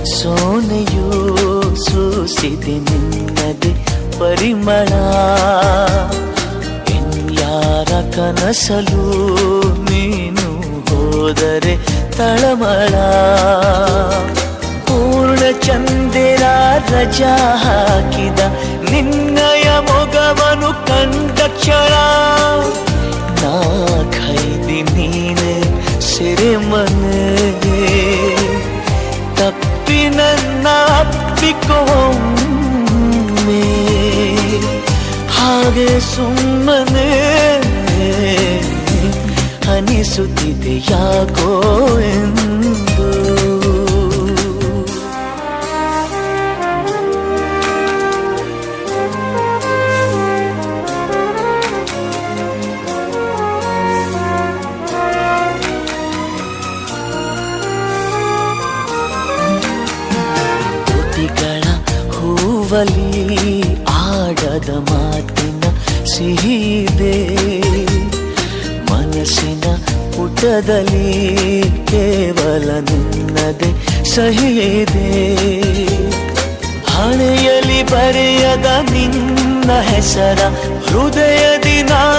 ಸೋನೆಯೂ ಸೂಸಿದೆ ನಿನ್ನದೆ ಪರಿಮಳ. ಯಾರ ಕನಸಲು ನೀನು ಹೋದರೆ ತಳಮಳ. ಪೂರ್ಣ ಚಂದಿರ ರಜಾ ಹಾಕಿದ ನಿನ್ನಯ ಮೊಗವನು ಕಂಡ ಕ್ಷಣ. ನಾ ಖೈದಿ ನೀನೆ ಸೆರೆಮನೆ. ತಪ್ಪಿ ನನ್ನ ಅಪ್ಪಿಕೊಮ್ಮೆ ಹಾಗೆ ಸುಮ್ಮನೆ ಅನಿಸುತ್ತಿದೆ ಯಾಕೋ ಎಂದು. ತುಟಿಗಳ ಹೂವಲಿ ಆಡದ ಮಾತಿನ ಸಿಹಿದೆ. ಮನಸ್ಸಿನ ಪುಟದಲ್ಲಿ ಕೇವಲ ನಿನ್ನದೆ ಸಹಿದೆ. ಹಣೆಯಲ್ಲಿ ಬರೆಯದ ನಿನ್ನ ಹೆಸರ ಹೃದಯದಿ ನಾ